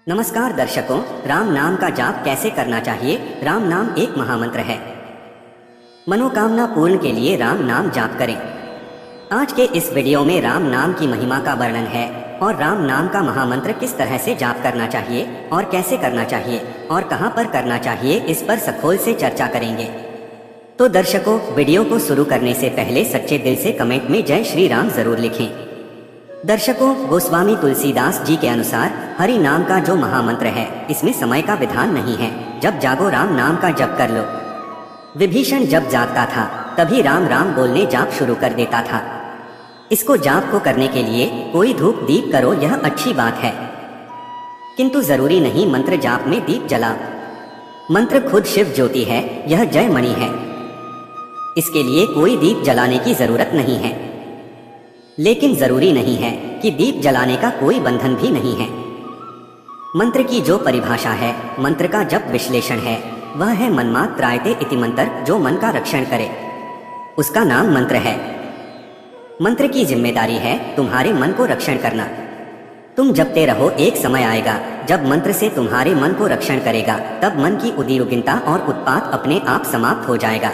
नमस्कार दर्शकों, राम नाम का जाप कैसे करना चाहिए। राम नाम एक महामंत्र है। मनोकामना पूर्ण के लिए राम नाम जाप करें। आज के इस वीडियो में राम नाम की महिमा का वर्णन है और राम नाम का महामंत्र किस तरह से जाप करना चाहिए और कैसे करना चाहिए और कहां पर करना चाहिए, इस पर सखोल से चर्चा करेंगे। तो दर्शकों, वीडियो को शुरू करने से पहले सच्चे दिल से कमेंट में जय श्री राम जरूर लिखें। दर्शकों, गोस्वामी तुलसीदास जी के अनुसार हरि नाम का जो महामंत्र है, इसमें समय का विधान नहीं है। जब जागो राम नाम का जप कर लो। विभीषण जब जागता था तभी राम राम बोलने जाप शुरू कर देता था। इसको जाप को करने के लिए कोई धूप दीप करो, यह अच्छी बात है, किंतु जरूरी नहीं मंत्र जाप में दीप जला। मंत्र खुद शिव ज्योति है, यह जय मणि है। इसके लिए कोई दीप जलाने की जरूरत नहीं है, लेकिन जरूरी नहीं है कि दीप जलाने का कोई बंधन भी नहीं है। मंत्र की जो परिभाषा है, मंत्र का जप विश्लेषण है, वह है मन्मात् त्रायते इति मंत्र। जो मन का रक्षण करे उसका नाम मंत्र है। मंत्र की जिम्मेदारी है तुम्हारे मन को रक्षण करना। तुम जपते रहो, एक समय आएगा जब मंत्र से तुम्हारे मन को रक्षण करेगा, तब मन की उद्विग्नता और उत्पात अपने आप समाप्त हो जाएगा।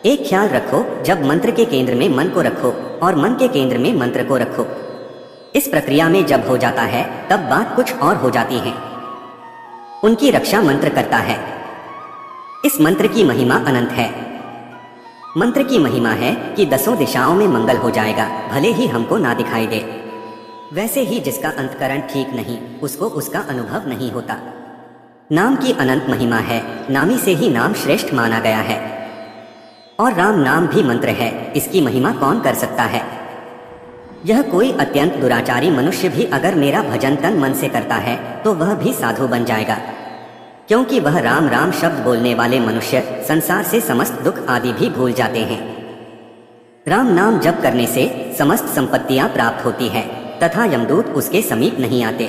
एक ख्याल रखो, जब मंत्र के केंद्र में मन को रखो और मन के केंद्र में मंत्र को रखो। इस प्रक्रिया में जब हो जाता है तब बात कुछ और हो जाती है। उनकी रक्षा मंत्र करता है। इस मंत्र की महिमा अनंत है। मंत्र की महिमा है कि 10 दिशाओं में मंगल हो जाएगा, भले ही हमको ना दिखाई दे। वैसे ही जिसका अंतकरण ठीक नहीं, उसको उसका अनुभव नहीं होता। नाम की अनंत महिमा है। नामी से ही नाम श्रेष्ठ माना गया है और राम नाम भी मंत्र है। इसकी महिमा कौन कर सकता है। यह कोई अत्यंत दुराचारी मनुष्य भी अगर मेरा भजन तन मन से करता है तो वह भी साधु बन जाएगा, क्योंकि वह राम राम शब्द बोलने वाले मनुष्य संसार से समस्त दुख आदि भी भूल जाते हैं। राम नाम जप करने से समस्त संपत्तियां प्राप्त होती है तथा यमदूत उसके समीप नहीं आते।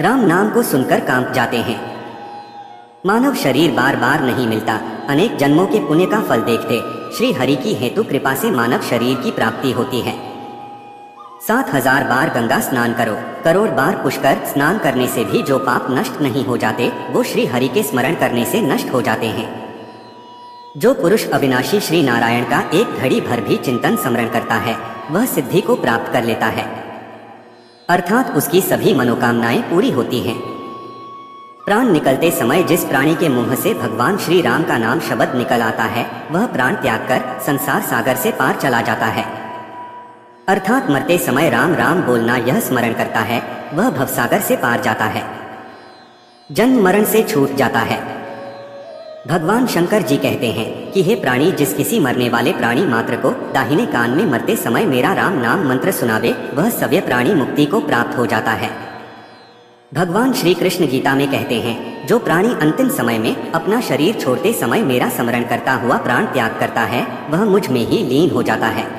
राम नाम को सुनकर कांप जाते हैं। मानव शरीर बार बार नहीं मिलता। अनेक जन्मों के पुण्य का फल देखते श्री हरि की हेतु कृपा से मानव शरीर की प्राप्ति होती है। 7000 बार गंगा स्नान करो, करोड़ बार पुष्कर स्नान करने से भी जो पाप नष्ट नहीं हो जाते, वो श्री हरि के स्मरण करने से नष्ट हो जाते हैं। जो पुरुष अविनाशी श्री नारायण का एक घड़ी भर भी चिंतन स्मरण करता है, वह सिद्धि को प्राप्त कर लेता है, अर्थात उसकी सभी मनोकामनाएं पूरी होती हैं। प्राण निकलते समय जिस प्राणी के मुंह से भगवान श्री राम का नाम शब्द निकल आता है, वह प्राण त्याग कर संसार सागर से पार चला जाता है। अर्थात मरते समय राम राम बोलना यह स्मरण करता है, वह भवसागर से पार जाता है, जन्म मरण से छूट जाता है। भगवान शंकर जी कहते हैं कि हे प्राणी, जिस किसी मरने वाले प्राणी मात्र को दाहिने कान में मरते समय मेरा राम नाम मंत्र सुनावे, वह सव्य प्राणी मुक्ति को प्राप्त हो जाता है। भगवान श्री कृष्ण गीता में कहते हैं, जो प्राणी अंतिम समय में अपना शरीर छोड़ते समय मेरा स्मरण करता हुआ प्राण त्याग करता है, वह मुझ में ही लीन हो जाता है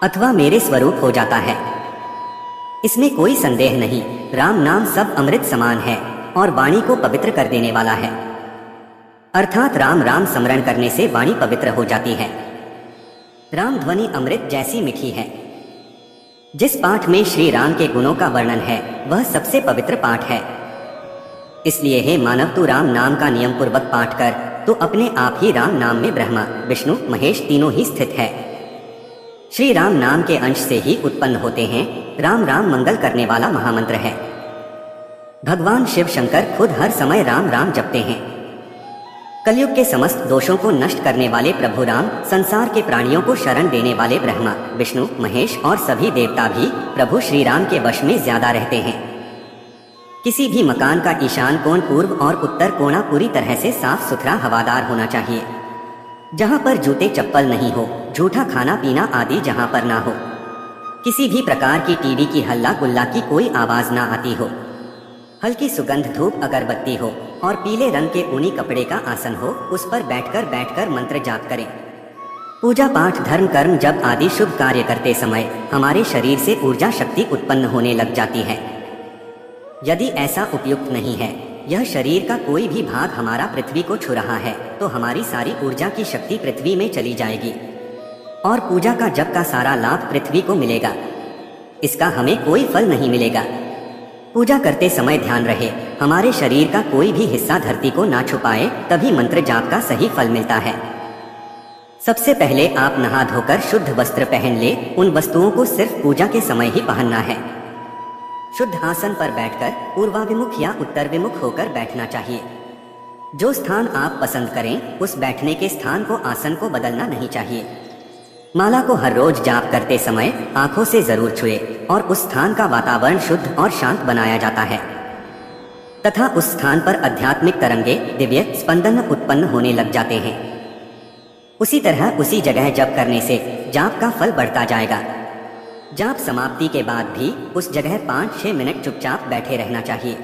अथवा मेरे स्वरूप हो जाता है। इसमें कोई संदेह नहीं। राम नाम सब अमृत समान है और वाणी को पवित्र कर देने वाला है। अर्थात राम राम स्मरण करने से वाणी पवित्र हो जाती है। राम ध्वनि अमृत जैसी मीठी है। जिस पाठ में श्री राम के गुणों का वर्णन है, वह सबसे पवित्र पाठ है। इसलिए हे मानव, तू राम नाम का नियम पूर्वक पाठ कर, तो अपने आप ही राम नाम में ब्रह्मा विष्णु महेश तीनों ही स्थित है। श्री राम नाम के अंश से ही उत्पन्न होते हैं। राम राम मंगल करने वाला महामंत्र है। भगवान शिव शंकर खुद हर समय राम राम जपते हैं। कलयुग के समस्त दोषों को नष्ट करने वाले प्रभु राम, संसार के प्राणियों को शरण देने वाले ब्रह्मा विष्णु महेश और सभी देवता भी प्रभु श्री राम के वश में ज्यादा रहते हैं। किसी भी मकान का ईशान कोण, पूर्व और उत्तर कोना पूरी तरह से साफ सुथरा हवादार होना चाहिए, जहां पर जूते चप्पल नहीं हो, झूठा खाना पीना आदि जहां पर ना हो, किसी भी प्रकार की टीवी की हल्ला गुल्ला की कोई आवाज ना आती हो, हल्की सुगंध धूप अगरबत्ती हो और पीले रंग के ऊनी कपड़े का आसन हो, उस पर बैठकर मंत्र जाप करें। पूजा पाठ धर्म कर्म जब आदि शुभ कार्य करते समय हमारे शरीर से ऊर्जा शक्ति उत्पन्न होने लग जाती है। यदि ऐसा उपयुक्त नहीं है, यह शरीर का कोई भी भाग हमारा पृथ्वी को छू रहा है, तो हमारी सारी ऊर्जा की शक्ति पृथ्वी में चली जाएगी और पूजा का जप का सारा लाभ पृथ्वी को मिलेगा। इसका हमें कोई फल नहीं मिलेगा। पूजा करते समय ध्यान रहे हमारे शरीर का कोई भी हिस्सा धरती को ना छुपाए, तभी मंत्र जाप का सही फल मिलता है। सबसे पहले आप नहा धोकर शुद्ध वस्त्र पहन ले। उन वस्तुओं को सिर्फ पूजा के समय ही पहनना है। शुद्ध आसन पर बैठकर पूर्वाभिमुख या उत्तर विमुख होकर बैठना चाहिए। जो स्थान आप पसंद करें उस बैठने के स्थान को, आसन को बदलना नहीं चाहिए। माला को हर रोज जाप करते समय आंखों से जरूर छुए और उस स्थान का वातावरण शुद्ध और शांत बनाया जाता है तथा उस स्थान पर आध्यात्मिक तरंगे, दिव्य स्पंदन उत्पन्न होने लग जाते हैं। उसी तरह उसी जगह जप करने से जाप का फल बढ़ता जाएगा। जाप समाप्ति के बाद भी उस जगह 5-6 मिनट चुपचाप बैठे रहना चाहिए।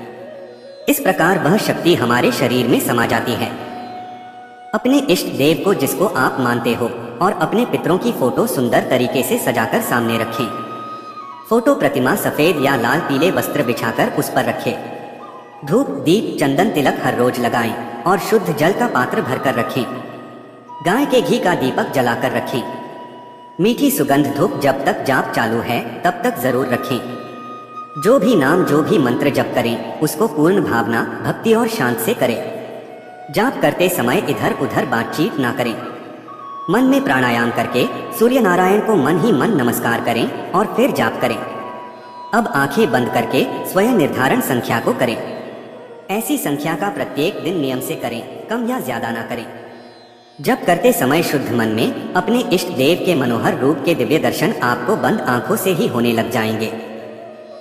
इस प्रकार वह शक्ति हमारे शरीर में समा जाती है। अपने इष्ट देव को, जिसको आप मानते हो, और अपने पितरों की फोटो सुंदर तरीके से सजाकर सामने रखें। फोटो प्रतिमा सफेद या लाल पीले वस्त्र बिछाकर उस पर रखें। धूप, दीप, चंदन, तिलक हर रोज लगाएं और शुद्ध जल का पात्र भरकर रखें। गाय के घी का दीपक जलाकर रखें। मीठी सुगंध धूप जब तक जाप चालू है तब तक जरूर रखें। जो भी नाम, जो भी मंत्र जप करें उसको पूर्ण भावना, भक्ति और शांत से करें। जाप करते समय इधर उधर बातचीत ना करें। मन में प्राणायाम करके सूर्य नारायण को मन ही मन नमस्कार करें और फिर जाप करें। अब आंखें बंद करके स्वयं निर्धारण संख्या को करें। ऐसी संख्या का प्रत्येक दिन नियम से करें, कम या ज्यादा ना करें। जप करते समय शुद्ध मन में अपने इष्ट देव के मनोहर रूप के दिव्य दर्शन आपको बंद आंखों से ही होने लग जाएंगे।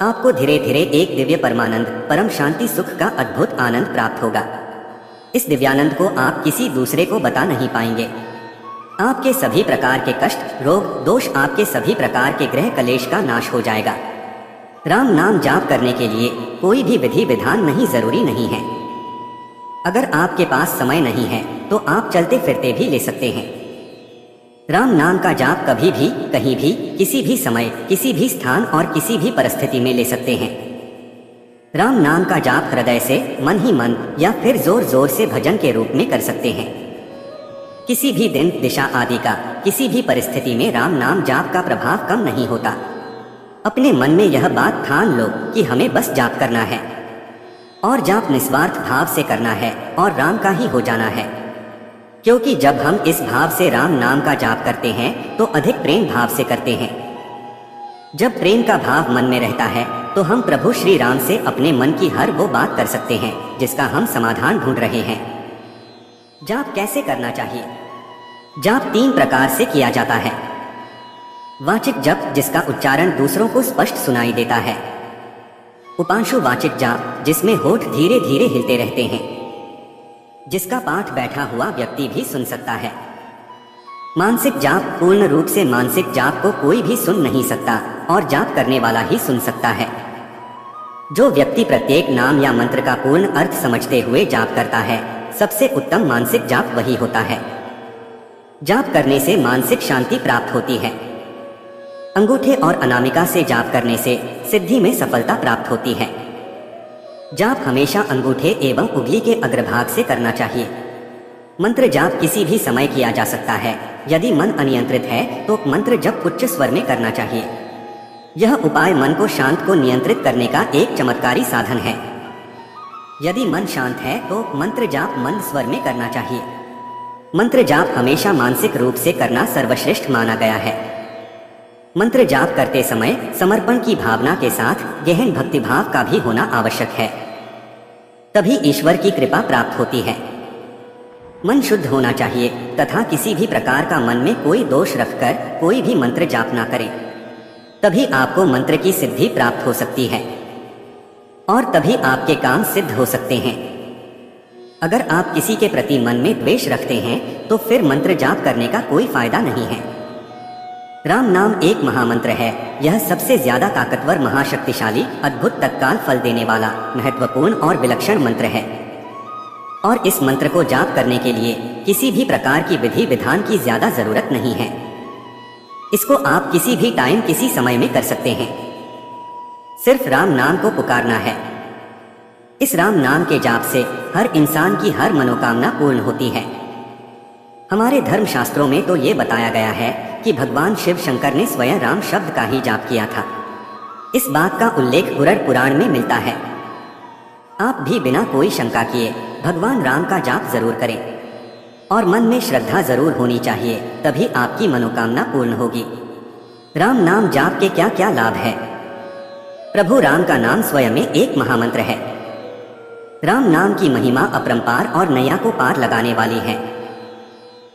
आपको धीरे धीरे एक दिव्य परमानंद, परम शांति, सुख का अद्भुत आनंद प्राप्त होगा। इस दिव्यानंद को आप किसी दूसरे को बता नहीं पाएंगे। आपके सभी प्रकार के कष्ट, रोग, दोष, आपके सभी प्रकार के ग्रह कलेश का नाश हो जाएगा। राम नाम जाप करने के लिए कोई भी विधि विधान नहीं, जरूरी नहीं है। अगर आपके पास समय नहीं है तो आप चलते फिरते भी ले सकते हैं। राम नाम का जाप कभी भी, कहीं भी, किसी भी समय, किसी भी स्थान और किसी भी परिस्थिति में ले सकते हैं। राम नाम का जाप हृदय से, मन ही मन या फिर जोर जोर से भजन के रूप में कर सकते हैं। किसी भी दिन, दिशा आदि का, किसी भी परिस्थिति में राम नाम जाप का प्रभाव कम नहीं होता। अपने मन में यह बात ठान लो कि हमें बस जाप करना है और जाप निस्वार्थ भाव से करना है और राम का ही हो जाना है। क्योंकि जब हम इस भाव से राम नाम का जाप करते हैं तो अधिक प्रेम भाव से करते हैं। जब प्रेम का भाव मन में रहता है तो हम प्रभु श्री राम से अपने मन की हर वो बात कर सकते हैं जिसका हम समाधान ढूंढ रहे हैं। जाप कैसे करना चाहिए? जाप 3 प्रकार से किया जाता है। वाचिक जप, जिसका उच्चारण दूसरों को स्पष्ट सुनाई देता है। उपांशु वाचिक जाप, जिसमें होठ धीरे धीरे हिलते रहते हैं, जिसका पाठ बैठा हुआ व्यक्ति भी सुन सकता है। मानसिक जाप, पूर्ण रूप से मानसिक जाप को कोई भी सुन नहीं सकता और जाप करने वाला ही सुन सकता है। जो व्यक्ति प्रत्येक नाम या मंत्र का पूर्ण अर्थ समझते हुए जाप करता है, सबसे उत्तम मानसिक जाप वही होता है। जाप करने से मानसिक शांति प्राप्त होती है। अंगूठे और अनामिका से जाप करने से सिद्धि में सफलता प्राप्त होती है। जाप हमेशा अंगूठे एवं उंगली के अग्रभाग से करना चाहिए। मंत्र जाप किसी भी समय किया जा सकता है। यदि मन अनियंत्रित है तो मंत्र जप उच्च स्वर में करना चाहिए। यह उपाय मन को शांत को नियंत्रित करने का एक चमत्कारी साधन है। यदि मन शांत है तो मंत्र जाप मंद स्वर में करना चाहिए। मंत्र जाप हमेशा मानसिक रूप से करना सर्वश्रेष्ठ माना गया है। मंत्र जाप करते समय समर्पण की भावना के साथ गहन भक्ति भाव का भी होना आवश्यक है, तभी ईश्वर की कृपा प्राप्त होती है। मन शुद्ध होना चाहिए तथा किसी भी प्रकार का मन में कोई दोष रखकर कोई भी मंत्र जाप ना करें, तभी आपको मंत्र की सिद्धि प्राप्त हो सकती है और तभी आपके काम सिद्ध हो सकते हैं। अगर आप किसी के प्रति मन में द्वेष रखते हैं तो फिर मंत्र जाप करने का कोई फायदा नहीं है। राम नाम एक महामंत्र है। यह सबसे ज्यादा ताकतवर, महाशक्तिशाली, अद्भुत, तत्काल फल देने वाला, महत्वपूर्ण और विलक्षण मंत्र है और इस मंत्र को जाप करने के लिए किसी भी प्रकार की विधि विधान की ज्यादा जरूरत नहीं है। इसको आप किसी भी टाइम, किसी समय में कर सकते हैं। सिर्फ राम नाम को पुकारना है। इस राम नाम के जाप से हर इंसान की हर मनोकामना पूर्ण होती है। हमारे धर्म शास्त्रों में तो ये बताया गया है कि भगवान शिव शंकर ने स्वयं राम शब्द का ही जाप किया था। इस बात का उल्लेख गरुड़ पुराण में मिलता है। आप भी बिना कोई शंका किए भगवान राम का जाप जरूर करें और मन में श्रद्धा जरूर होनी चाहिए, तभी आपकी मनोकामना पूर्ण होगी। राम नाम जाप के क्या क्या लाभ है? प्रभु राम का नाम स्वयं में एक महामंत्र है। राम नाम की महिमा अपरंपार और नैया को पार लगाने वाली है।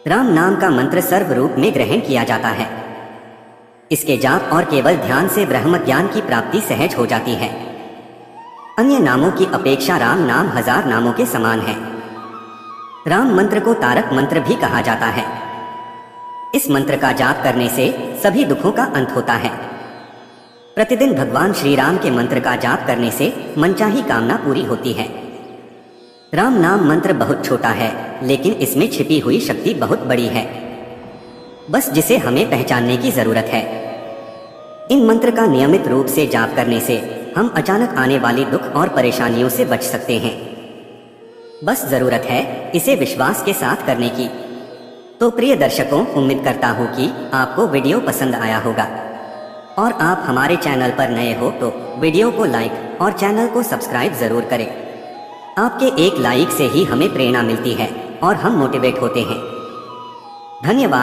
राम नाम का मंत्र सर्व रूप में ग्रहण किया जाता है। इसके जाप और केवल ध्यान से ब्रह्म ज्ञान की प्राप्ति सहज हो जाती है। अन्य नामों की अपेक्षा राम नाम 1000 नामों के समान है। राम मंत्र को तारक मंत्र भी कहा जाता है। इस मंत्र का जाप करने से सभी दुखों का अंत होता है। प्रतिदिन भगवान श्री राम के मंत्र का जाप करने से मनचाही कामना पूरी होती है। राम नाम मंत्र बहुत छोटा है, लेकिन इसमें छिपी हुई शक्ति बहुत बड़ी है। बस जिसे हमें पहचानने की जरूरत है। इन मंत्र का नियमित रूप से जाप करने से हम अचानक आने वाली दुख और परेशानियों से बच सकते हैं। बस जरूरत है इसे विश्वास के साथ करने की। तो प्रिय दर्शकों, उम्मीद करता हूँ कि आपको वीडियो पसंद आया होगा और आप हमारे चैनल पर नए हो तो वीडियो को लाइक और चैनल को सब्सक्राइब जरूर करें। आपके एक लाइक से ही हमें प्रेरणा मिलती है और हम मोटिवेट होते हैं। धन्यवाद।